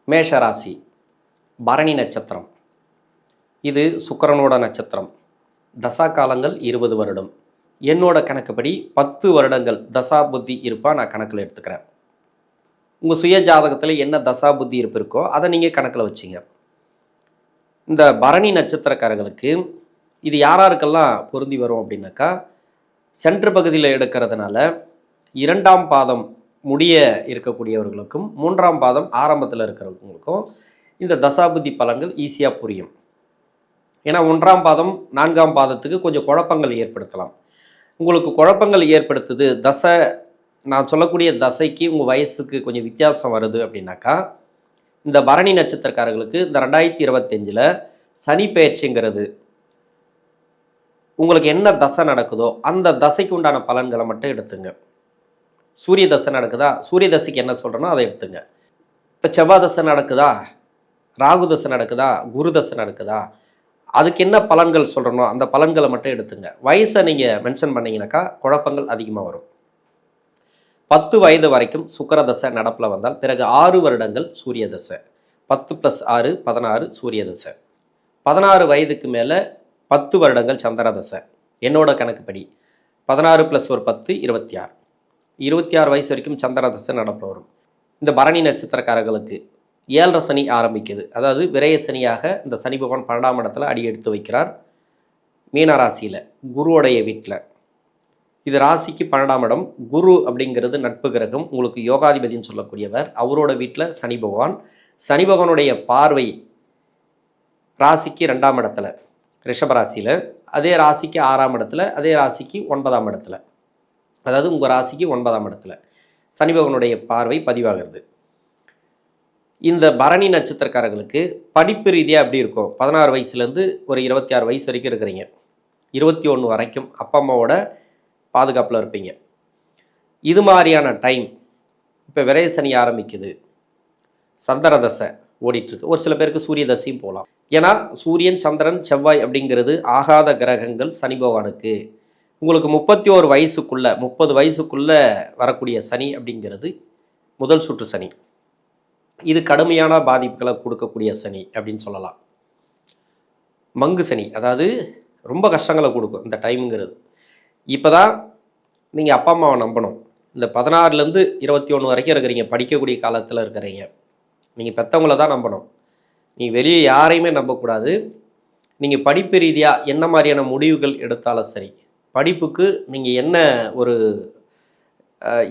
மேஷராசி பரணி நட்சத்திரம். இது சுக்கிரனோட நட்சத்திரம். தசா காலங்கள் 20 வருடம். என்னோட கணக்குப்படி 10 வருடங்கள் தசா புத்தி இருப்பா நான் கணக்கில் எடுத்துக்கிறேன். உங்கள் சுய ஜாதகத்தில் என்ன தசா புத்தி இருப்பு இருக்கோ அதை நீங்கள் கணக்கில் வச்சிங்க. இந்த பரணி நட்சத்திரக்காரர்களுக்கு இது யாராருக்கெல்லாம் பொருந்தி வரும் அப்படின்னாக்கா, சென்ட்ரு பகுதியில் எடுக்கிறதுனால 2ஆம் பாதம் முடிய இருக்கக்கூடியவர்களுக்கும் 3ஆம் பாதம் ஆரம்பத்தில் இருக்கிறவங்களுக்கும் இந்த தசாபுத்தி பலன்கள் ஈஸியாக புரியும். ஏன்னா 1ஆம் பாதம் 4ஆம் பாதத்துக்கு கொஞ்சம் குழப்பங்கள் ஏற்படுத்தலாம். உங்களுக்கு குழப்பங்கள் ஏற்படுத்துது தசை, நான் சொல்லக்கூடிய தசைக்கு உங்கள் வயசுக்கு கொஞ்சம் வித்தியாசம் வருது அப்படின்னாக்கா, இந்த பரணி நட்சத்திரக்காரர்களுக்கு இந்த 2025 சனி பெயர்ச்சிங்கிறது உங்களுக்கு என்ன தசை நடக்குதோ அந்த தசைக்கு உண்டான பலன்களை மட்டும் எடுத்துங்க. சூரிய தசை நடக்குதா, சூரிய தசைக்கு என்ன சொல்கிறேனோ அதை எடுத்துங்க. இப்போ செவ்வாய் தசை நடக்குதா, ராகு தசை நடக்குதா, குரு தசை நடக்குதா, அதுக்கு என்ன பலன்கள் சொல்கிறனோ அந்த பலன்களை மட்டும் எடுத்துங்க. வயசை நீங்கள் மென்ஷன் பண்ணிங்கனாக்கா குழப்பங்கள் அதிகமாக வரும். 10 வயது வரைக்கும் சுக்கிர தசை நடப்பில் வந்தால் பிறகு 6 வருடங்கள் சூரிய தசை. 10 + 6 16 சூரிய தசை. 16 வயதுக்கு மேலே 10 வருடங்கள் சந்திர தசை. என்னோட கணக்குப்படி 16 + ஒரு 10 26. 26 வயசு வரைக்கும் சந்திர தசை நடப்பு வரும். இந்த பரணி நட்சத்திரக்காரர்களுக்கு 7 சனி ஆரம்பிக்குது. அதாவது விரய சனியாக இந்த சனி பகவான் 12ஆம் இடத்துல அடி எடுத்து வைக்கிறார். மீன ராசியில் குருவோடைய வீட்டில். இது ராசிக்கு 12ஆம் இடம். குரு அப்படிங்கிறது நட்பு கிரகம், உங்களுக்கு யோகாதிபதினு சொல்லக்கூடியவர். அவரோட வீட்டில் சனி பகவான். சனி பகவானுடைய பார்வை ராசிக்கு 2ஆம் இடத்துல ரிஷபராசியில், அதே ராசிக்கு 6ஆம் இடத்துல, அதே ராசிக்கு 9ஆம் இடத்துல, அதாவது உங்கள் ராசிக்கு 9ஆம் இடத்துல சனி பகவானுடைய பார்வை பதிவாகிறது. இந்த பரணி நட்சத்திரக்காரர்களுக்கு படிப்பு ரீதியாக எப்படி இருக்கும், 16 வயசுலேருந்து ஒரு 26 வயசு வரைக்கும் இருக்கிறீங்க. 21 வரைக்கும் அப்பா அம்மாவோட பாதுகாப்பில் இருப்பீங்க. இது மாதிரியான டைம் இப்போ விரய சனி ஆரம்பிக்குது, சந்திர தசை ஓடிட்டுருக்கு. ஒரு சில பேருக்கு சூரிய தசையும் போகலாம். ஏன்னா சூரியன், சந்திரன், செவ்வாய் அப்படிங்கிறது ஆகாத கிரகங்கள் சனி பகவானுக்கு. உங்களுக்கு 31 வயசுக்குள்ளே 30 வயசுக்குள்ளே வரக்கூடிய சனி அப்படிங்கிறது முதல் சுற்று சனி. இது கடுமையான பாதிப்புகளை கொடுக்கக்கூடிய சனி அப்படின்னு சொல்லலாம். மங்கு சனி, அதாவது ரொம்ப கஷ்டங்களை கொடுக்கும் இந்த டைமுங்கிறது. இப்போ தான் நீங்கள் அப்பா அம்மாவை நம்பணும். இந்த 16லேருந்து 21 வரைக்கும் இருக்கிறீங்க, படிக்கக்கூடிய காலத்தில் இருக்கிறீங்க. நீங்கள் பெற்றவங்கள தான் நம்பணும். நீங்கள் வெளியே யாரையுமே நம்பக்கூடாது. நீங்கள் படிப்பு ரீதியாக என்ன மாதிரியான முடிவுகள் எடுத்தாலும் சரி, படிப்புக்கு நீங்கள் என்ன ஒரு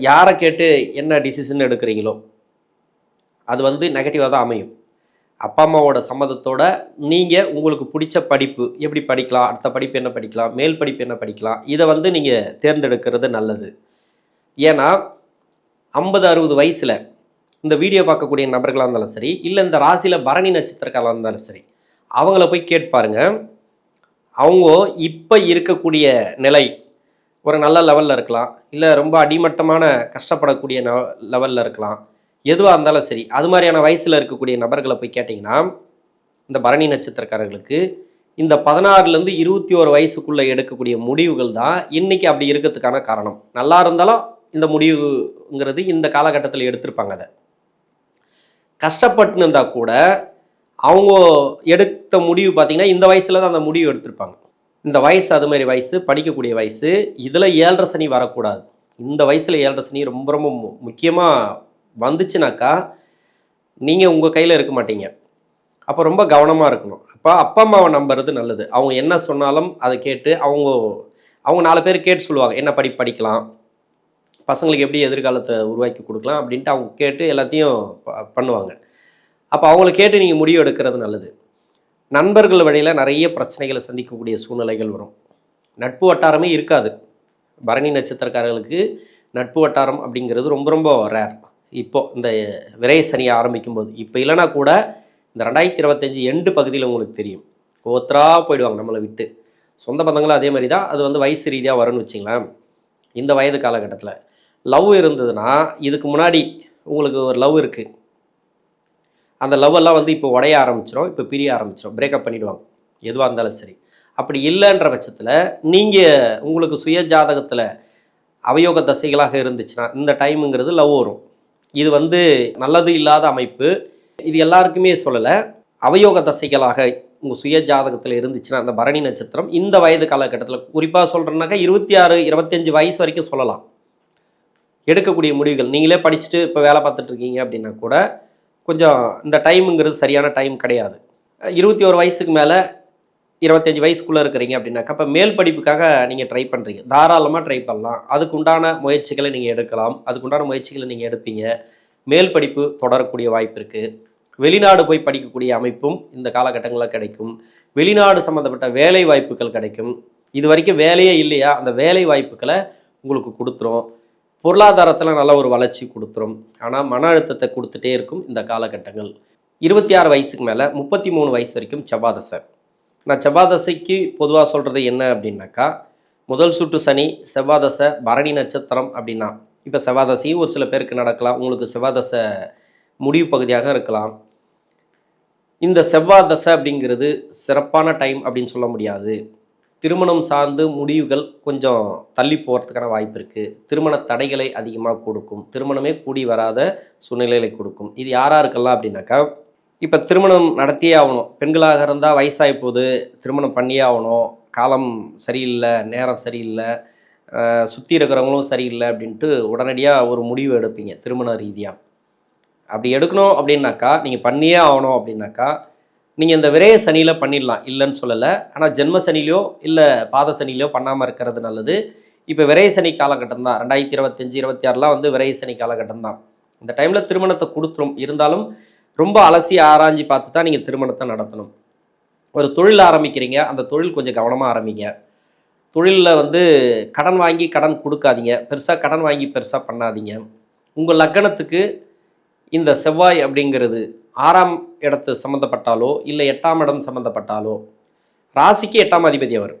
யாரை கேட்டு என்ன டிசிஷன் எடுக்கிறீங்களோ அது வந்து நெகட்டிவாக தான் அமையும். அப்பா அம்மாவோட சம்மதத்தோட நீங்கள் உங்களுக்கு பிடிச்ச படிப்பு எப்படி படிக்கலாம், அடுத்த படிப்பு என்ன படிக்கலாம், மேல் படிப்பு என்ன படிக்கலாம், இதை வந்து நீங்கள் தேர்ந்தெடுக்கிறது நல்லது. ஏன்னா 50-60 வயசில் இந்த வீடியோ பார்க்கக்கூடிய நபர்களாக இருந்தாலும் சரி, இல்லை இந்த ராசியில் பரணி நட்சத்திரக்காரர்களாக இருந்தாலும் சரி, அவங்கள போய் கேட்பாருங்க. அவங்க இப்போ இருக்கக்கூடிய நிலை ஒரு நல்ல லெவலில் இருக்கலாம், இல்லை ரொம்ப அடிமட்டமான கஷ்டப்படக்கூடிய லெவலில் இருக்கலாம். எதுவாக இருந்தாலும் சரி, அது மாதிரியான வயசில் இருக்கக்கூடிய நபர்களை போய் கேட்டிங்கன்னா, இந்த பரணி நட்சத்திரக்காரர்களுக்கு இந்த 16லேருந்து 21 வயசுக்குள்ளே எடுக்கக்கூடிய முடிவுகள் தான் இன்றைக்கி அப்படி இருக்கிறதுக்கான காரணம். நல்லா இருந்தாலும் இந்த முடிவுங்கிறது இந்த காலகட்டத்தில் எடுத்திருப்பாங்க. அதை கஷ்டப்பட்டுன்னு இருந்தால் கூட அவங்க எடுத்த முடிவு பார்த்திங்கன்னா இந்த வயசில் தான் அந்த முடிவு எடுத்திருப்பாங்க. இந்த வயசு அது மாதிரி வயசு, படிக்கக்கூடிய வயசு. இதில் 7 சனி வரக்கூடாது. இந்த வயசில் 7 சனி ரொம்ப ரொம்ப முக்கியமாக வந்துச்சுனாக்கா நீங்கள் உங்கள் கையில் இருக்க மாட்டீங்க. அப்போ ரொம்ப கவனமாக இருக்கணும். அப்போ அப்பா அம்மாவை நம்புறது நல்லது. அவங்க என்ன சொன்னாலும் அதை கேட்டு அவங்க 4 பேர் கேட்டு சொல்லுவாங்க, என்ன படிக்கலாம், பசங்களுக்கு எப்படி எதிர்காலத்தை உருவாக்கி கொடுக்கலாம் அப்படின்ட்டு அவங்க கேட்டு எல்லாத்தையும் பண்ணுவாங்க. அப்போ அவங்கள கேட்டு நீங்கள் முடிவு எடுக்கிறது நல்லது. நண்பர்கள் வழியில் நிறைய பிரச்சனைகளை சந்திக்கக்கூடிய சூழ்நிலைகள் வரும். நட்பு வட்டாரமே இருக்காது. பரணி நட்சத்திரக்காரர்களுக்கு நட்பு வட்டாரம் அப்படிங்கிறது ரொம்ப ரொம்ப ரேர். இப்போது இந்த விரய சனி ஆரம்பிக்கும் போது, இப்போ இல்லைனா கூட இந்த 2025 எண்டு பகுதியில் உங்களுக்கு தெரியும், ஒருத்தராக போயிடுவாங்க நம்மளை விட்டு. சொந்த பந்தங்களும் அதே மாதிரி தான். அது வந்து வயசு ரீதியாக வரும்னு வச்சிங்களேன். இந்த வயது காலகட்டத்தில் லவ் இருந்ததுன்னா, இதுக்கு முன்னாடி உங்களுக்கு ஒரு லவ் இருக்குது, அந்த லவ் எல்லாம் வந்து இப்போ உடைய ஆரம்பிச்சிடும், இப்போ பிரிய ஆரம்பிச்சிடும், பிரேக்கப் பண்ணிவிடுவாங்க எதுவாக இருந்தாலும் சரி. அப்படி இல்லைன்ற பட்சத்தில் நீங்கள் உங்களுக்கு சுய ஜாதகத்தில் அவயோக தசைகளாக இருந்துச்சுன்னா இந்த டைமுங்கிறது லவ் வரும். இது வந்து நல்லது இல்லாத அமைப்பு. இது எல்லாருக்குமே சொல்லலை. அவயோக தசைகளாக உங்கள் சுய ஜாதகத்தில் இருந்துச்சுன்னா அந்த பரணி நட்சத்திரம் இந்த வயது காலகட்டத்தில் குறிப்பாக சொல்கிறேன்னாக்கா 26 25 வயசு வரைக்கும் சொல்லலாம். எடுக்கக்கூடிய முடிவுகள் நீங்களே படிச்சுட்டு இப்போ வேலை பார்த்துட்டு இருக்கீங்க அப்படின்னா கூட கொஞ்சம் இந்த டைமுங்கிறது சரியான டைம் கிடையாது. 21 வயசுக்கு மேலே 25 வயசுக்குள்ளே இருக்கிறீங்க அப்படின்னாக்கா இப்போ மேல் படிப்புக்காக நீங்கள் ட்ரை பண்ணுறீங்க, தாராளமாக ட்ரை பண்ணலாம். அதுக்குண்டான முயற்சிகளை நீங்கள் எடுக்கலாம், அதுக்குண்டான முயற்சிகளை நீங்கள் எடுப்பீங்க. மேல் படிப்பு தொடரக்கூடிய வாய்ப்பு இருக்குது. வெளிநாடு போய் படிக்கக்கூடிய அமைப்பும் இந்த காலகட்டங்களில் கிடைக்கும். வெளிநாடு சம்மந்தப்பட்ட வேலை வாய்ப்புகள் கிடைக்கும். இது வரைக்கும் வேலையே இல்லையா, அந்த வேலை வாய்ப்புகளை உங்களுக்கு கொடுத்துரும். பொருளாதாரத்தில் நல்ல ஒரு வளர்ச்சி கொடுத்துரும். ஆனால் மன அழுத்தத்தை கொடுத்துட்டே இருக்கும் இந்த காலகட்டங்கள். 26 வயசுக்கு மேலே 33 வயசு வரைக்கும் செவ்வாதசை. நான் செவ்வாதசைக்கு பொதுவாக சொல்கிறது என்ன அப்படின்னாக்கா, முதல் சுற்று சனி, செவ்வாதசை, பரணி நட்சத்திரம் அப்படின்னா இப்போ செவ்வாதசையும் ஒரு சில பேருக்கு நடக்கலாம். உங்களுக்கு செவ்வாதசை முடிவு பகுதியாக இருக்கலாம். இந்த செவ்வாதசை அப்படிங்கிறது சிறப்பான டைம் அப்படின்னு சொல்ல முடியாது. திருமணம் சார்ந்து முடிவுகள் கொஞ்சம் தள்ளி போகிறதுக்கான வாய்ப்பு இருக்குது. திருமண தடைகளை அதிகமாக கொடுக்கும். திருமணமே கூடி வராத சூழ்நிலைகளை கொடுக்கும். இது யாராருக்கெல்லாம் அப்படின்னாக்கா, இப்போ திருமணம் நடத்தியே ஆகணும், பெண்களாக இருந்தால் வயசாகி போகுது, திருமணம் பண்ணியே ஆகணும், காலம் சரியில்லை, நேரம் சரியில்லை, சுற்றி இருக்கிறவங்களும் சரியில்லை அப்படின்ட்டு உடனடியாக ஒரு முடிவு எடுப்பீங்க திருமண ரீதியாக. அப்படி எடுக்கணும் அப்படின்னாக்கா, நீங்கள் பண்ணியே ஆகணும் அப்படின்னாக்கா, நீங்கள் இந்த விரைய சனியில் பண்ணிடலாம், இல்லைன்னு சொல்லலை. ஆனால் ஜென்ம சனிலையோ இல்லை பாத சனிலையோ பண்ணாமல் இருக்கிறது நல்லது. இப்போ விரைய சனி காலகட்டம் தான், 2025 26 வந்து விரைய சனி காலகட்டம் தான். இந்த டைமில் திருமணத்தை கொடுத்துரும். இருந்தாலும் ரொம்ப அலசி ஆராய்ச்சி பார்த்து தான் நீங்கள் திருமணத்தை நடத்தணும். ஒரு தொழில் ஆரம்பிக்கிறீங்க, அந்த தொழில் கொஞ்சம் கவனமாக ஆரம்பிங்க. தொழிலில் வந்து கடன் வாங்கி கடன் கொடுக்காதீங்க, பெருசாக கடன் வாங்கி பெருசாக பண்ணாதீங்க. உங்கள் லக்கணத்துக்கு இந்த செவ்வாய் அப்படிங்கிறது 6ஆம் இடத்து சம்மந்தப்பட்டாலோ இல்லை 8ஆம் இடம் சம்மந்தப்பட்டாலோ, ராசிக்கு 8ஆம் அதிபதி அவர்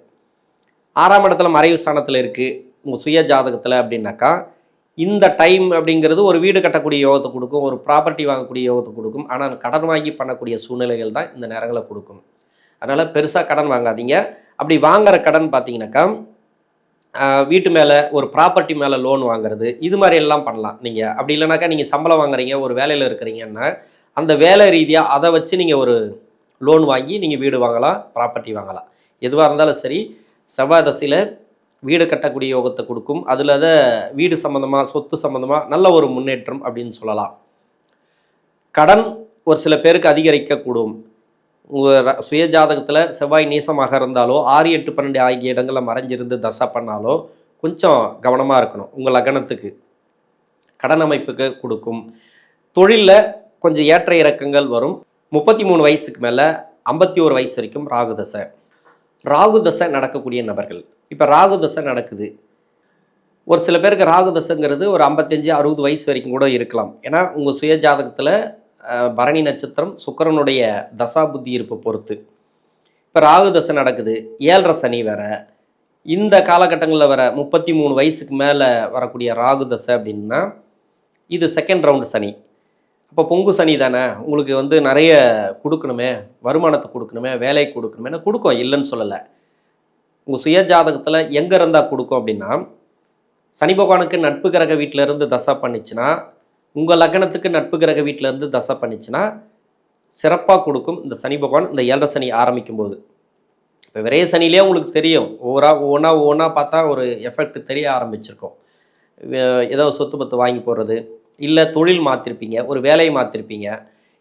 6ஆம் இடத்துல மறைவு ஸ்தானத்தில் இருக்குது உங்கள் சுய ஜாதகத்தில் அப்படின்னாக்கா, இந்த டைம் அப்படிங்கிறது ஒரு வீடு கட்டக்கூடிய யோகத்தை கொடுக்கும், ஒரு ப்ராப்பர்ட்டி வாங்கக்கூடிய யோகத்தை கொடுக்கும். ஆனால் கடன் வாங்கி பண்ணக்கூடிய சூழ்நிலைகள் தான் இந்த நேரங்களை கொடுக்கும். அதனால் பெருசாக கடன் வாங்காதீங்க. அப்படி வாங்குகிற கடன் பார்த்தீங்கன்னாக்கா, வீட்டு மேலே ஒரு ப்ராப்பர்ட்டி மேலே லோன் வாங்குறது, இது மாதிரி எல்லாம் பண்ணலாம். நீங்கள் அப்படி இல்லைனாக்கா, நீங்கள் சம்பளம் வாங்குறீங்க, ஒரு வேலையில் இருக்கிறீங்கன்னா அந்த வேலை ரீதியாக அதை வச்சு நீங்கள் ஒரு லோன் வாங்கி நீங்கள் வீடு வாங்கலாம், ப்ராப்பர்ட்டி வாங்கலாம். எதுவாக இருந்தாலும் சரி, செவ்வாய் தசையில் வீடு கட்டக்கூடிய யோகத்தை கொடுக்கும். அதில் அதை வீடு சம்மந்தமாக சொத்து சம்மந்தமாக நல்ல ஒரு முன்னேற்றம் அப்படின்னு சொல்லலாம். கடன் ஒரு சில பேருக்கு அதிகரிக்கக்கூடும். உங்கள் சுய ஜாதகத்தில் செவ்வாய் நீசமாக இருந்தாலோ 6 8 12 ஆகிய இடங்களில் மறைஞ்சிருந்து தசை பண்ணாலோ கொஞ்சம் கவனமாக இருக்கணும். உங்கள் லக்னத்துக்கு கடன் அமைப்புக்கு கொடுக்கும். தொழிலில் கொஞ்சம் ஏற்ற இறக்கங்கள் வரும். 33 வயசுக்கு மேலே 51 வயசு வரைக்கும் ராகு தசை. ராகு தசை நடக்கக்கூடிய நபர்கள், இப்போ ராகு தசை நடக்குது, ஒரு சில பேருக்கு ராகு தசைங்கிறது ஒரு 55 60 வயசு வரைக்கும் கூட இருக்கலாம். ஏன்னா உங்கள் சுய ஜாதகத்தில் பரணி நட்சத்திரம் சுக்கிரனுடைய தசா புத்தி இருப்பை பொறுத்து. இப்போ ராகு தசை நடக்குது, 7.5 சனி வேற, இந்த காலகட்டங்களில் வர 33 வயசுக்கு மேலே வரக்கூடிய ராகு தசை அப்படின்னா இது செகண்ட் ரவுண்டு சனி. அப்போ பொங்கு சனி தானே, உங்களுக்கு வந்து நிறைய கொடுக்கணுமே, வருமானத்தை கொடுக்கணுமே, வேலை கொடுக்கணுமே, கொடுக்கும், இல்லைன்னு சொல்லலை. உங்கள் சுய ஜாதகத்தில் எங்கே இருந்தால் கொடுக்கும் அப்படின்னா, சனி பகவானுக்கு நட்பு கிரக வீட்டிலேருந்து தசை பண்ணிச்சுன்னா, உங்கள் லக்னத்துக்கு நட்பு கிரக வீட்டிலேருந்து தசை பண்ணிச்சுன்னா சிறப்பாக கொடுக்கும் இந்த சனி பகவான். இந்த 7.5 சனி ஆரம்பிக்கும் போது, இப்போ விரைய சனிலே உங்களுக்கு தெரியும், ஒவ்வொன்றா பார்த்தா ஒரு எஃபெக்ட் தெரிய ஆரம்பிச்சிருக்கும். ஏதோ சொத்து பத்து வாங்கி போடுறது, இல்லை தொழில் மாற்றிருப்பீங்க, ஒரு வேலையை மாற்றிருப்பீங்க,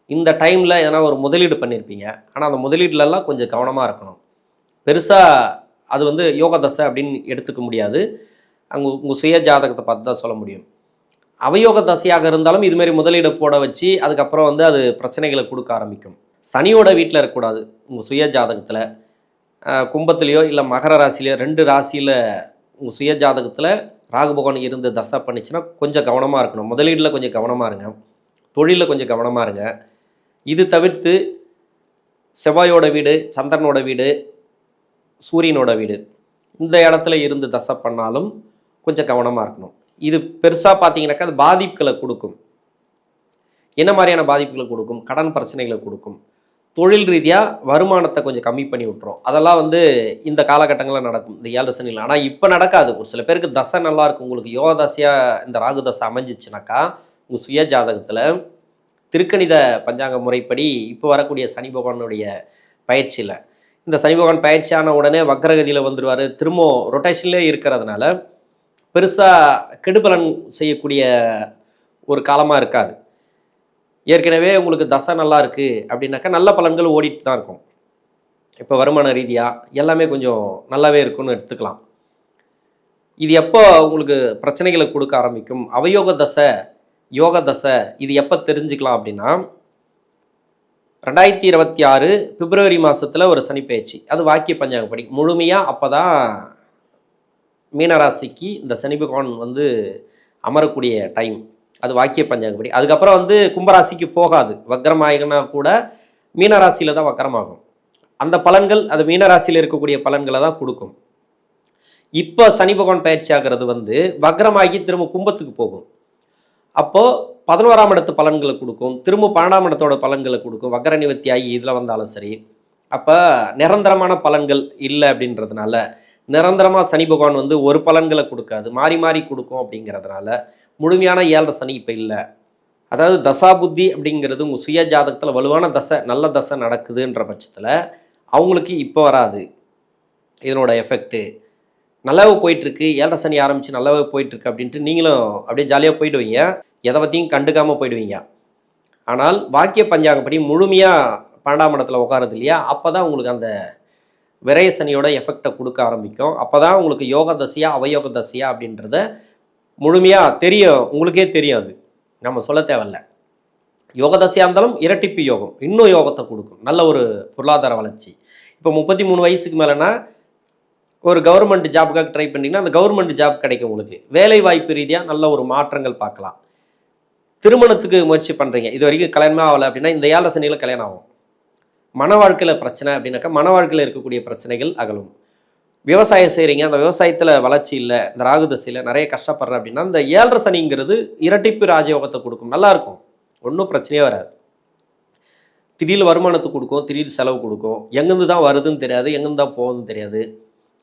இந்த டைமில் எதனா ஒரு முதலீடு பண்ணியிருப்பீங்க. ஆனால் அந்த முதலீடுலலாம் கொஞ்சம் கவனமாக இருக்கணும். பெருசாக அது வந்து யோக தசை அப்படின்னு எடுத்துக்க முடியாது. அங்கே உங்கள் சுய ஜாதகத்தை பார்த்து தான் சொல்ல முடியும். அவயோக தசையாக இருந்தாலும் இதுமாரி முதலீடு போட வச்சு அதுக்கப்புறம் வந்து அது பிரச்சனைகளை கொடுக்க ஆரம்பிக்கும். சனியோட வீட்டில் இருக்கக்கூடாது. உங்கள் சுய ஜாதகத்தில் கும்பத்துலேயோ இல்லை மகர ராசிலையோ 2 ராசியில் உங்கள் சுய ஜாதகத்தில் ராகு பகவான் இருந்து தசை பண்ணிச்சுன்னா கொஞ்சம் கவனமாக இருக்கணும். முதலீடில் கொஞ்சம் கவனமாக இருங்க, தொழிலில் கொஞ்சம் கவனமாக இருங்க. இது தவிர்த்து செவ்வாயோட வீடு, சந்திரனோட வீடு, சூரியனோட வீடு, இந்த இடத்துல இருந்து தசை பண்ணாலும் கொஞ்சம் கவனமாக இருக்கணும். இது பெருசாக பார்த்தீங்கன்னாக்கா அது பாதிப்புகளை கொடுக்கும். என்ன மாதிரியான பாதிப்புகளை கொடுக்கும்? கடன் பிரச்சனைகளை கொடுக்கும். தொழில் ரீதியாக வருமானத்தை கொஞ்சம் கம்மி பண்ணி விட்டுரும். அதெல்லாம் வந்து இந்த காலகட்டங்களில் நடக்கும், இந்த 7 சனியில். ஆனால் இப்போ நடக்காது. ஒரு சில பேருக்கு தசை நல்லாயிருக்கும். உங்களுக்கு யோக தசையாக இந்த ராகு தசை அமைஞ்சிச்சுனாக்கா உங்கள் சுய ஜாதகத்தில் திருக்கணித பஞ்சாங்க முறைப்படி இப்போ வரக்கூடிய சனி பகவானுடைய பயிற்சியில், இந்த சனி பகவான் பயிற்சியான உடனே வக்ரகதியில் வந்துடுவார். திரும்ப ரொட்டேஷன்லேயே இருக்கிறதுனால பெருசாக கெடுபலன் செய்யக்கூடிய ஒரு காலமாக இருக்காது. ஏற்கனவே உங்களுக்கு தசை நல்லா இருக்குது அப்படின்னாக்கா நல்ல பலன்கள் ஓடிட்டு தான் இருக்கும். இப்போ வருமான ரீதியாக எல்லாமே கொஞ்சம் நல்லாவே இருக்குன்னு எடுத்துக்கலாம். இது எப்போ உங்களுக்கு பிரச்சனைகளை கொடுக்க ஆரம்பிக்கும், அவயோக தசை, யோக தசை, இது எப்போ தெரிஞ்சுக்கலாம் அப்படின்னா 2026 பிப்ரவரி மாதத்தில் ஒரு சனி பயிற்சி, அது வாக்கிய பஞ்சாங்கப்படி முழுமையாக அப்போ தான் மீனராசிக்கு இந்த சனி பகவான் வந்து அமரக்கூடிய டைம், அது வாக்கிய பஞ்சாங்கப்படி. அதுக்கப்புறம் வந்து கும்பராசிக்கு போகாது, வக்ரமாயினா கூட மீனராசியில் தான் வக்கரமாகும். அந்த பலன்கள் அது மீனராசியில் இருக்கக்கூடிய பலன்களை தான் கொடுக்கும். இப்போ சனி பகவான் பயிற்சி ஆகிறது வந்து வக்ரமாகி திரும்ப கும்பத்துக்கு போகும். அப்போது 11ஆம் இடத்து பலன்களை கொடுக்கும், திரும்ப 12ஆம் இடத்தோட பலன்களை கொடுக்கும். வக்ர நிவர்த்தி ஆகி இதில் வந்தாலும் சரி. அப்போ நிரந்தரமான பலன்கள் இல்லை அப்படின்றதுனால, நிரந்தரமாக சனி பகவான் வந்து ஒரு பலன்களை கொடுக்காது, மாறி மாறி கொடுக்கும். அப்படிங்கிறதுனால முழுமையான 7 சனி இப்போ இல்லை. அதாவது தசா புத்தி அப்படிங்கிறது உங்கள் சுய ஜாதகத்தில் வலுவான தசை, நல்ல தசை நடக்குதுன்ற பட்சத்தில் அவங்களுக்கு இப்போ வராது இதனோட எஃபெக்ட்டு. நல்லாவே போயிட்டுருக்கு, 7 சனி ஆரம்பித்து நல்லாவே போயிட்டுருக்கு அப்படின்ட்டு நீங்களும் அப்படியே ஜாலியாக போயிடுவீங்க, எதை பற்றியும் கண்டுக்காமல் போயிடுவீங்க. ஆனால் வாக்கிய பஞ்சாங்கப்படி முழுமையாக 12ஆம் இடத்துல உட்காருது இல்லையா, அப்போ தான் உங்களுக்கு அந்த விரய சனியோட எஃபெக்டை கொடுக்க ஆரம்பிக்கும். அப்போ தான் உங்களுக்கு யோக தசையா அவயோக தசையா அப்படின்றத முழுமையாக தெரியும், உங்களுக்கே தெரியும். அது நம்ம சொல்ல தேவையில்ல. யோக தசையாக இருந்தாலும் இரட்டிப்பு யோகம், இன்னும் யோகத்தை கொடுக்கும், நல்ல ஒரு பொருளாதார வளர்ச்சி. இப்போ 33 வயசுக்கு மேலேனா ஒரு கவர்மெண்ட் ஜாப்புக்காக ட்ரை பண்ணிங்கன்னா அந்த கவர்மெண்ட் ஜாப் கிடைக்கும். உங்களுக்கு வேலை வாய்ப்பு ரீதியாக நல்ல ஒரு மாற்றங்கள் பார்க்கலாம். திருமணத்துக்கு முயற்சி பண்ணுறீங்க, இது வரைக்கும் கல்யாணமே ஆகலை அப்படின்னா இந்த 7 சனியில் கல்யாணம் ஆகும். மன வாழ்க்கையில் பிரச்சனை அப்படின்னாக்கா மன வாழ்க்கையில் இருக்கக்கூடிய பிரச்சனைகள் அகலும். விவசாயம் செய்கிறீங்க, அந்த விவசாயத்தில் வளர்ச்சி இல்லை, இந்த ராகு தசையில் நிறைய கஷ்டப்படுறேன் அப்படின்னா இந்த 7 சனிங்கிறது இரட்டிப்பு ராஜயோகத்தை கொடுக்கும், நல்லாயிருக்கும், ஒன்றும் பிரச்சனையே வராது. திடீர்னு வருமானத்தை கொடுக்கும், திடீர்னு செலவு கொடுக்கும், எங்கேருந்து தான் வருதுன்னு தெரியாது, எங்கேருந்து தான் போகுதுன்னு தெரியாது,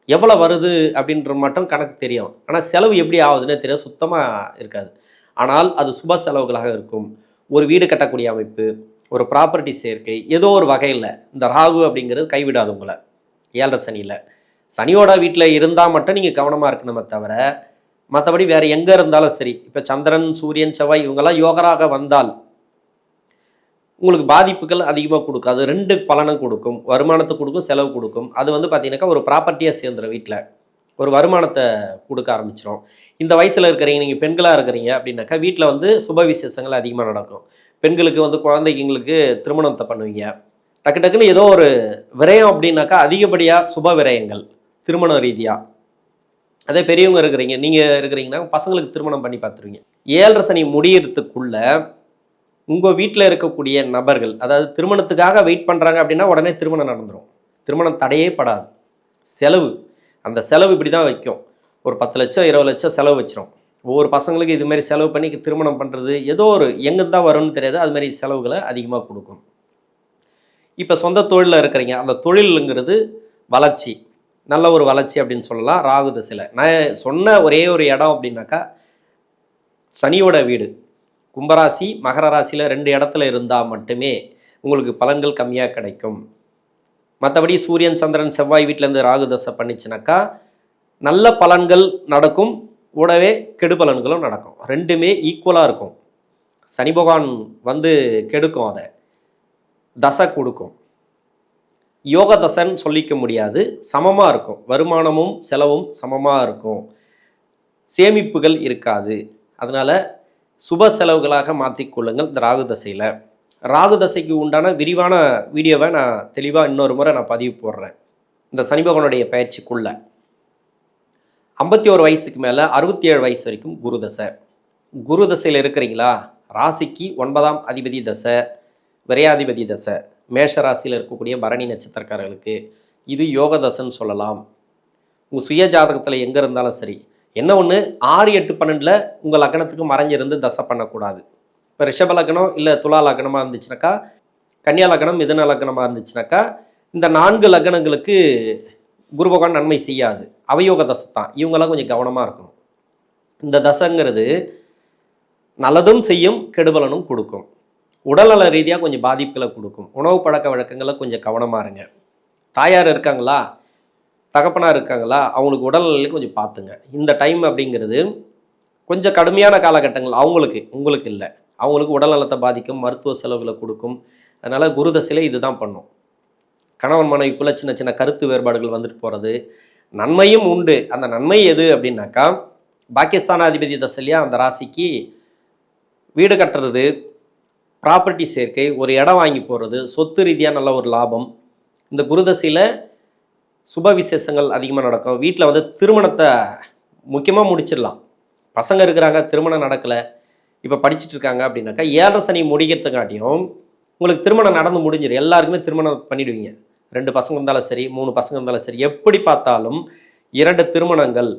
எவ்வளோ வருது அப்படின்ற மட்டும் கணக்கு தெரியும், ஆனால் செலவு எப்படி ஆகுதுன்னு தெரியாது, சுத்தமாக இருக்காது. ஆனால் அது சுப செலவுகளாக இருக்கும். ஒரு வீடு கட்டக்கூடிய அமைப்பு, ஒரு ப்ராப்பர்ட்டி சேர்க்கை, ஏதோ ஒரு வகையில் இந்த ராகு அப்படிங்கிறது கைவிடாது உங்களை 7 சனியில். சனியோட வீட்டில் இருந்தால் மட்டும் நீங்கள் கவனமாக இருக்கணுமே தவிர, மற்றபடி வேறு எங்கே இருந்தாலும் சரி, இப்போ சந்திரன், சூரியன், செவ்வாய் இவங்கெல்லாம் யோகராக வந்தால் உங்களுக்கு பாதிப்புகள் அதிகமாக கொடுக்கும். அது 2 பலனும் கொடுக்கும், வருமானத்தை கொடுக்கும், செலவு கொடுக்கும். அது வந்து பார்த்தீங்கன்னாக்கா ஒரு ப்ராப்பர்ட்டியாக சேர்ந்துடும், வீட்டில் ஒரு வருமானத்தை கொடுக்க ஆரம்பிச்சிடும். இந்த வயசில் இருக்கிறீங்க, நீங்கள் பெண்களாக இருக்கிறீங்க அப்படின்னாக்கா வீட்டில் வந்து சுப விசேஷங்கள் அதிகமாக நடக்கும். பெண்களுக்கு வந்து குழந்தைங்களுக்கு திருமணத்தை பண்ணுவீங்க. டக்கு டக்குன்னு ஏதோ ஒரு விரயம் அப்படின்னாக்கா அதிகப்படியாக சுப விரயங்கள் திருமண ரீதியாக. அதே பெரியவங்க இருக்கிறீங்க, நீங்கள் இருக்கிறீங்கன்னா பசங்களுக்கு திருமணம் பண்ணி பார்த்துருவீங்க. 7 சனி முடியறதுக்குள்ள உங்கள் வீட்டில் இருக்கக்கூடிய நபர்கள், அதாவது திருமணத்துக்காக வெயிட் பண்ணுறாங்க அப்படின்னா உடனே திருமணம் நடந்துடும், திருமணம் தடையே படாது. செலவு, அந்த செலவு இப்படி தான் வைக்கும், ஒரு 10 லட்சம் 20 லட்சம் செலவு வச்சிடும். ஒவ்வொரு பசங்களுக்கு இதுமாரி செலவு பண்ணி திருமணம் பண்ணுறது ஏதோ ஒரு எங்கே தான் வரும்னு தெரியாது, அதுமாரி செலவுகளை அதிகமாக கொடுக்கும். இப்போ சொந்த தொழிலில் இருக்கிறீங்க, அந்த தொழிலுங்கிறது வளர்ச்சி, நல்ல ஒரு வளர்ச்சி அப்படின்னு சொல்லலாம். ராகு தசையில் நான் சொன்ன ஒரே ஒரு இடம் அப்படின்னாக்கா சனியோட வீடு கும்பராசி, மகர ராசியில் 2 இடத்துல இருந்தால் மட்டுமே உங்களுக்கு பலன்கள் கம்மியாக கிடைக்கும். மற்றபடி சூரியன், சந்திரன், செவ்வாய் வீட்டிலேருந்து ராகு தசை பண்ணிச்சுனாக்கா நல்ல பலன்கள் நடக்கும், கூடவே கெடு பலன்களும் நடக்கும். 2மே ஈக்குவலாக இருக்கும். சனி பகவான் வந்து கெடுக்கும், அதை தசை கொடுக்கும். யோக தசைன்னு சொல்லிக்க முடியாது, சமமாக இருக்கும், வருமானமும் செலவும் சமமாக இருக்கும், சேமிப்புகள் இருக்காது. அதனால் சுப செலவுகளாக மாற்றிக்கொள்ளுங்கள் இந்த ராகு தசையில். ராகு தசைக்கு உண்டான விரிவான வீடியோவை நான் தெளிவாக இன்னொரு முறை நான் பதிவு போடுறேன். இந்த சனி பகவானுடைய பயிற்சிக்குள்ள 51 வயசுக்கு மேலே 67 வயசு வரைக்கும் குரு தசை. குரு தசையில் இருக்கிறீங்களா, ராசிக்கு 9ஆம் அதிபதி தசை, விரையாதிபதி தசை, மேஷ ராசியில் இருக்கக்கூடிய பரணி நட்சத்திரக்காரர்களுக்கு இது யோக தசைன்னு சொல்லலாம். உங்கள் சுய ஜாதகத்தில் எங்கே இருந்தாலும் சரி, என்ன ஒன்று 6, 8, 12 உங்கள் லக்னத்துக்கு மறைஞ்சிருந்து தசை பண்ணக்கூடாது. இப்போ ரிஷப லக்னம் இல்லை துலா லக்னமாக இருந்துச்சுனாக்கா, கன்னியா லக்னம், மிதுன லக்னமாக இருந்துச்சுனாக்கா இந்த 4 லக்னங்களுக்கு குரு பகவான் நன்மை செய்யாது, அவயோக தசை தான். இவங்கெல்லாம் கொஞ்சம் கவனமாக இருக்கணும். இந்த தசைங்கிறது நல்லதும் செய்யும், கெடுபலனும் கொடுக்கும். உடல்நல ரீதியாக கொஞ்சம் பாதிப்புகளை கொடுக்கும். உணவு பழக்க வழக்கங்களில் கொஞ்சம் கவனமாக இருங்க. தாயார் இருக்காங்களா, தகப்பனார் இருக்காங்களா, அவங்களுக்கு உடல்நிலையை கொஞ்சம் பார்த்துங்க. இந்த டைம் அப்படிங்கிறது கொஞ்சம் கடுமையான காலகட்டங்கள் அவங்களுக்கு, உங்களுக்கு இல்லை. அவங்களுக்கு உடல்நலத்தை பாதிக்கும், மருத்துவ செலவுகளை கொடுக்கும். அதனால் குரு தசையில் இதுதான் பண்ணும். கணவன் மனைவிக்குள்ளே சின்ன சின்ன கருத்து வேறுபாடுகள் வந்துட்டு போகிறது. நன்மையும் உண்டு. அந்த நன்மை எது அப்படின்னாக்கா, பாகிஸ்தானாதிபதி தசையிலையா அந்த ராசிக்கு வீடு கட்டுறது, ப்ராப்பர்ட்டி சேர்க்கை, ஒரு இடம் வாங்கி போகிறது, சொத்து ரீதியாக நல்ல ஒரு லாபம். இந்த குருதசையில் சுப விசேஷங்கள் அதிகமாக நடக்கும். வீட்டில் வந்து திருமணத்தை முக்கியமாக முடிச்சிடலாம். பசங்க இருக்கிறாங்க, திருமணம் நடக்கலை, இப்போ படிச்சுட்டு இருக்காங்க அப்படின்னாக்கா 7.5 சனி முடிக்கிறதுக்காட்டியும் உங்களுக்கு திருமணம் நடந்து முடிஞ்சிடும். எல்லாருக்குமே திருமணம் பண்ணிடுவீங்க. 2 பசங்க இருந்தாலும் சரி, 3 பசங்க இருந்தாலும் சரி, எப்படி பார்த்தாலும் 2 திருமணங்கள்.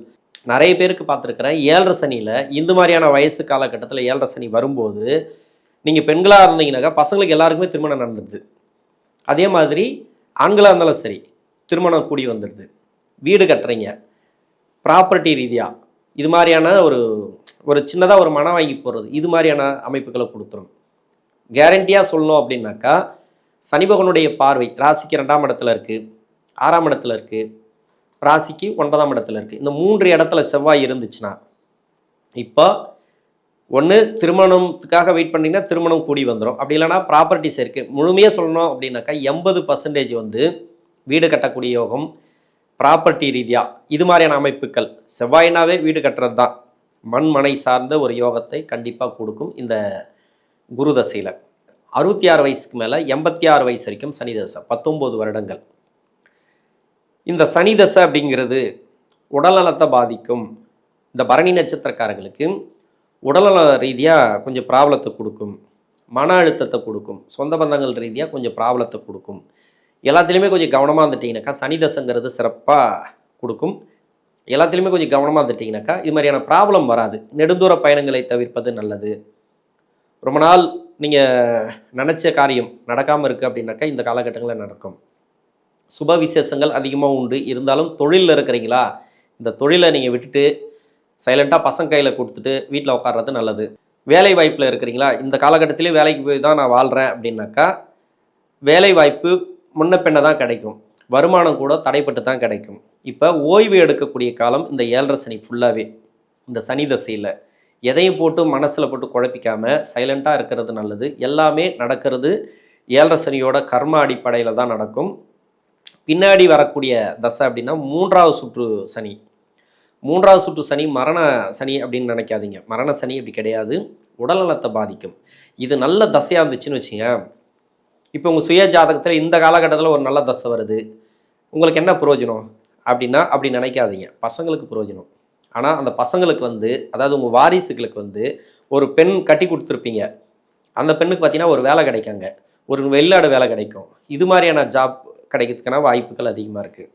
நிறைய பேருக்கு பார்த்துருக்குறேன். 7.5 சனியில் இந்த மாதிரியான வயசு காலகட்டத்தில் 7.5 சனி வரும்போது நீங்கள் பெண்களாக இருந்தீங்கன்னாக்கா பசங்களுக்கு எல்லாருக்குமே திருமணம் நடந்துடுது. அதே மாதிரி ஆண்களாக இருந்தாலும் சரி திருமணம் கூடி வந்துடுது. வீடு கட்டுறீங்க, ப்ராப்பர்ட்டி ரீதியாக இது மாதிரியான ஒரு சின்னதாக ஒரு மனம் வாங்கி போடுறது, இது மாதிரியான அமைப்புகளை கொடுத்துரும். கேரண்டியாக சொல்லணும் அப்படின்னாக்கா, சனி பகவானுடைய பார்வை ராசிக்கு 2ஆம் இடத்துல இருக்குது, 6ஆம் இடத்துல இருக்குது, ராசிக்கு 9ஆம் இடத்துல இருக்குது. இந்த 3 இடத்துல செவ்வாய் இருந்துச்சுன்னா, இப்போ ஒன்று திருமணத்துக்காக வெயிட் பண்ணிங்கன்னா திருமணம் கூடி வந்துடும். அப்படி இல்லைனா ப்ராப்பர்ட்டி சேர்க்கை. முழுமையாக சொல்லணும் அப்படின்னாக்கா 80% வந்து வீடு கட்டக்கூடிய யோகம், ப்ராப்பர்ட்டி ரீதியாக இது மாதிரியான அமைப்புகள். செவ்வாயினாவே வீடு கட்டுறது தான். மண் மனை சார்ந்த ஒரு யோகத்தை கண்டிப்பாக கொடுக்கும் இந்த குரு தசையில். 66 வயசுக்கு மேலே 86 வயசு வரைக்கும் சனி தசை, 19 வருடங்கள். இந்த சனி தசை அப்படிங்கிறது உடல்நலத்தை பாதிக்கும். இந்த பரணி நட்சத்திரக்காரர்களுக்கு உடல்நல ரீதியாக கொஞ்சம் ப்ராப்ளத்தை கொடுக்கும், மன அழுத்தத்தை கொடுக்கும், சொந்த பந்தங்கள் ரீதியாக கொஞ்சம் ப்ராப்ளத்தை கொடுக்கும். எல்லாத்துலேயுமே கொஞ்சம் கவனமாக இருந்துட்டிங்கனாக்கா சனி தசைங்கிறது சிறப்பாக கொடுக்கும். எல்லாத்துலேயுமே கொஞ்சம் கவனமாக இருந்துட்டிங்கனாக்கா இது மாதிரியான ப்ராப்ளம் வராது. நெடுந்தூர பயணங்களை தவிர்ப்பது நல்லது. ரொம்ப நாள் நீங்கள் நினச்ச காரியம் நடக்காமல் இருக்குது அப்படின்னாக்கா இந்த காலகட்டங்களில் நடக்கும். சுப விசேஷங்கள் அதிகமாக உண்டு. இருந்தாலும் தொழிலில் இருக்கிறீங்களா, இந்த தொழிலை நீங்கள் விட்டுட்டு சைலண்ட்டாக பசங்க கையில் கொடுத்துட்டு வீட்டில் உட்கார்றது நல்லது. வேலை வாய்ப்பில் இருக்கிறீங்களா, இந்த காலகட்டத்திலே வேலைக்கு போய் தான் நான் வாழ்கிறேன் அப்படின்னாக்கா வேலை வாய்ப்பு முன்ன பின்ன தான் கிடைக்கும். வருமானம் கூட தடைப்பட்டு தான் கிடைக்கும். இப்போ ஓய்வு எடுக்கக்கூடிய காலம் இந்த 7.5 சனி ஃபுல்லாகவே. இந்த சனி தசையில் எதையும் போட்டு மனசில் போட்டு குழப்பிக்காமல் சைலண்ட்டாக இருக்கிறது நல்லது. எல்லாமே நடக்கிறது 7.5 சனியோட கர்ம அடிப்படையில் தான் நடக்கும். பின்னாடி வரக்கூடிய தசை அப்படின்னா 3வது சுற்று சனி. 3வது சுற்று சனி மரண சனி அப்படின்னு நினைக்காதீங்க. மரண சனி அப்படி கிடையாது, உடல்நலத்தை பாதிக்கும். இது நல்ல தசையாக இருந்துச்சுன்னு வச்சுங்க. இப்போ உங்கள் சுய ஜாதகத்தில் இந்த காலகட்டத்தில் ஒரு நல்ல தசை வருது, உங்களுக்கு என்ன பிரயோஜனம் அப்படின்னா அப்படி நினைக்காதீங்க. பசங்களுக்கு பிரயோஜனம். ஆனால் அந்த பசங்களுக்கு வந்து, அதாவது உங்கள் வாரிசுகளுக்கு வந்து ஒரு பெண் கட்டி கொடுத்துருப்பீங்க, அந்த பெண்ணுக்கு பார்த்தீங்கன்னா ஒரு வேலை கிடைக்காங்க, ஒரு வெளிநாடு வேலை கிடைக்கும். இது மாதிரியான ஜாப் கிடைக்கிறதுக்கான வாய்ப்புகள் அதிகமாக இருக்குது.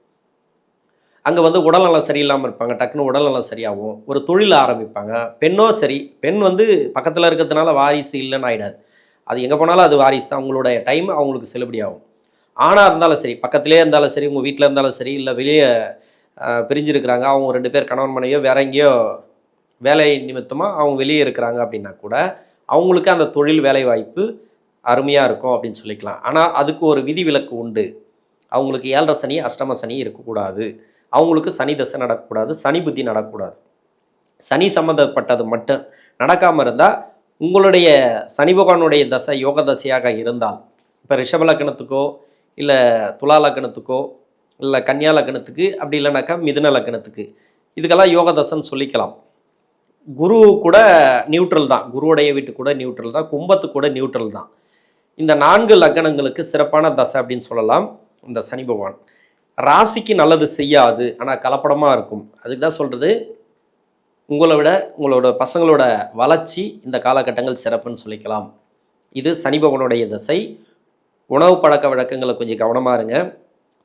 அங்கே வந்து உடல்நலம் சரியில்லாமல் இருப்பாங்க, டக்குன்னு உடல்நலம் சரியாகும், ஒரு தொழில் ஆரம்பிப்பாங்க. பெண்ணோ சரி, பெண் வந்து பக்கத்தில் இருக்கிறதுனால வாரிசு இல்லைன்னு ஆகிடாது. அது எங்கே போனாலும் அது வாரிசு தான். அவங்களோட டைம் அவங்களுக்கு செல்லுபடியாகும். ஆணாக இருந்தாலும் சரி, பக்கத்திலே இருந்தாலும் சரி, உங்கள் வீட்டில் இருந்தாலும் சரி, இல்லை வெளியே பிரிஞ்சிருக்கிறாங்க, அவங்க 2 பேர் கணவன் மனைவியோ வேற எங்கேயோ வேலை நிமித்தமாக அவங்க வெளியே இருக்கிறாங்க அப்படின்னா கூட அவங்களுக்கு அந்த தொழில் வேலை வாய்ப்பு அருமையாக இருக்கும் அப்படின்னு சொல்லிக்கலாம். ஆனால் அதுக்கு ஒரு விதி விலக்கு உண்டு. அவங்களுக்கு 7.5 சனி அஷ்டம சனி இருக்கக்கூடாது, அவங்களுக்கு சனி தசை நடக்கக்கூடாது, சனி புத்தி நடக்கக்கூடாது. சனி சம்மந்தப்பட்டது மட்டும் நடக்காமல் இருந்தால், உங்களுடைய சனி பகவானுடைய தசை யோக தசையாக இருந்தால், இப்போ ரிஷப லக்னத்துக்கோ இல்லை துலா லக்னத்துக்கோ இல்லை கன்னியா லக்னத்துக்கு, அப்படி இல்லைனாக்கா மிதுன லக்னத்துக்கு, இதுக்கெல்லாம் யோக தசைன்னு சொல்லிக்கலாம். குரு கூட நியூட்ரல் தான், குருவுடைய வீட்டு கூட நியூட்ரல் தான், கும்பத்துக்கு கூட நியூட்ரல் தான். இந்த 4 லக்னங்களுக்கு சிறப்பான தசை அப்படின்னு சொல்லலாம் இந்த சனி பகவான். ராசிக்கு நல்லது செய்யாது, ஆனால் கலப்படமாக இருக்கும். அதுக்கு தான் சொல்கிறது, உங்களை விட உங்களோட பசங்களோட வளர்ச்சி இந்த காலகட்டங்கள் சிறப்புன்னு சொல்லிக்கலாம். இது சனி பகவானுடைய தசை. உணவு பழக்க வழக்கங்களை கொஞ்சம் கவனமாக இருங்க.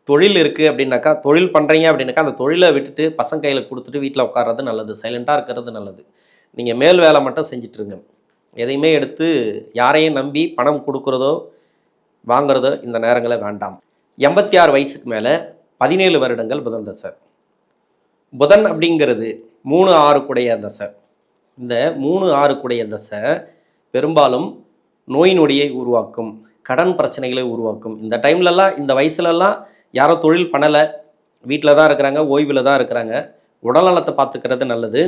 தொழில் இருக்குது அப்படின்னாக்கா, தொழில் பண்ணுறீங்க அப்படின்னாக்கா அந்த தொழிலை விட்டுட்டு பசங்க கையில் கொடுத்துட்டு வீட்டில் உட்கார்றது நல்லது, சைலண்ட்டாக இருக்கிறது நல்லது. நீங்கள் மேல் வேலை மட்டும் செஞ்சிட்ருங்க. எதையுமே எடுத்து யாரையும் நம்பி பணம் கொடுக்குறதோ வாங்குறதோ இந்த நேரங்களை வேண்டாம். 86 வயசுக்கு மேலே 17 வருடங்கள் புதன் தசை. புதன் அப்படிங்கிறது 3-6 கூடைய தசை. இந்த 3-6 கூடைய தசை பெரும்பாலும் நோய் நொடியை உருவாக்கும், கடன் பிரச்சனைகளை உருவாக்கும். இந்த டைம்லலாம், இந்த வயசுலலாம் யாரும் தொழில் பண்ணலை, வீட்டில் தான் இருக்கிறாங்க, ஓய்வில் தான் இருக்கிறாங்க. உடல்நலத்தை பார்த்துக்கிறது நல்லது.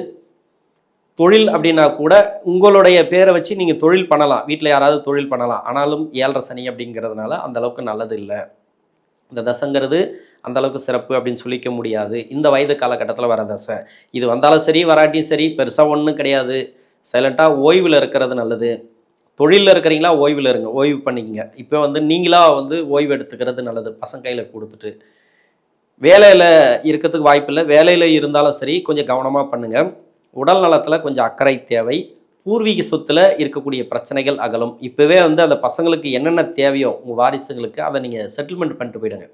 தொழில் அப்படின்னா கூட உங்களுடைய பேரை வச்சு நீங்கள் தொழில் பண்ணலாம், வீட்டில் யாராவது தொழில் பண்ணலாம். ஆனாலும் 7.5 சனி அப்படிங்கிறதுனால அந்தளவுக்கு நல்லது இல்லை. இந்த தசைங்கிறது அந்தளவுக்கு சிறப்பு அப்படின்னு சொல்லிக்க முடியாது. இந்த வயது காலகட்டத்தில் வர தசை. இது வந்தாலும் சரி வராட்டியும் சரி பெருசாக ஒன்றும் கிடையாது. சைலண்ட்டாக ஓய்வில் இருக்கிறது நல்லது. தொழிலில் இருக்கிறீங்களா, ஓய்வில் இருங்க, ஓய்வு பண்ணிக்கங்க. இப்போ நீங்களாக ஓய்வு எடுத்துக்கிறது நல்லது, பசங்க கையில் கொடுத்துட்டு. வேலையில் இருக்கிறதுக்கு வாய்ப்பில்லை, வேலையில் இருந்தாலும் சரி கொஞ்சம் கவனமாக பண்ணுங்கள். உடல் நலத்தில் கொஞ்சம் அக்கறை தேவை. பூர்வீக சொத்தில் இருக்கக்கூடிய பிரச்சனைகள் அகலும். இப்போவே அந்த பசங்களுக்கு என்னென்ன தேவையோ உங்கள் வாரிசுங்களுக்கு அதை நீங்கள் செட்டில்மெண்ட் பண்ணிட்டு போயிடுங்க.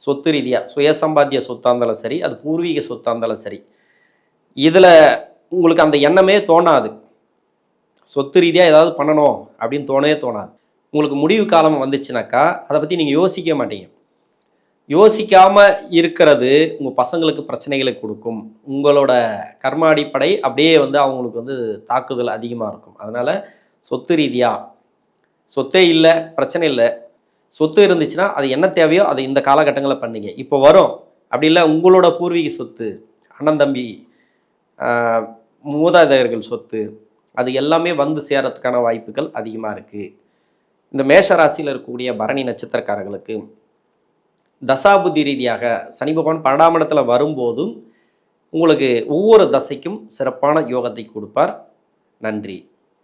சொத்து ரீதியாக சுயசம்பாத்திய சொத்தாக இருந்தாலும் சரி, அது பூர்வீக சொத்தாக இருந்தாலும் சரி, இதில் உங்களுக்கு அந்த எண்ணமே தோணாது. சொத்து ரீதியாக ஏதாவது பண்ணணும் அப்படின்னு தோணவே தோணாது. உங்களுக்கு முடிவு காலம் வந்துச்சுனாக்கா அதை பற்றி நீங்கள் யோசிக்க மாட்டீங்க. யோசிக்காமல் இருக்கிறது உங்கள் பசங்களுக்கு பிரச்சனைகளை கொடுக்கும். உங்களோட கர்ம அடிப்படை அப்படியே அவங்களுக்கு தாக்குதல் அதிகமாக இருக்கும். அதனால் சொத்து ரீதியாக, சொத்தே இல்லை பிரச்சனை இல்லை, சொத்து இருந்துச்சுன்னா அது என்ன தேவையோ அதை இந்த காலகட்டங்களில் பண்ணிங்க. இப்போ வரும், அப்படி இல்லை உங்களோட பூர்வீக சொத்து, அண்ணன் தம்பி மூதாதையர்கள் சொத்து, அது எல்லாமே சேரத்துக்கான வாய்ப்புகள் அதிகமாக இருக்குது. இந்த மேஷ ராசியில் இருக்கக்கூடிய பரணி நட்சத்திரக்காரர்களுக்கு தசாபுத்தி ரீதியாக சனி பகவான் 12ஆம் இடத்துல வரும்போதும் உங்களுக்கு ஒவ்வொரு தசைக்கும் சிறப்பான யோகத்தை கொடுப்பார். நன்றி.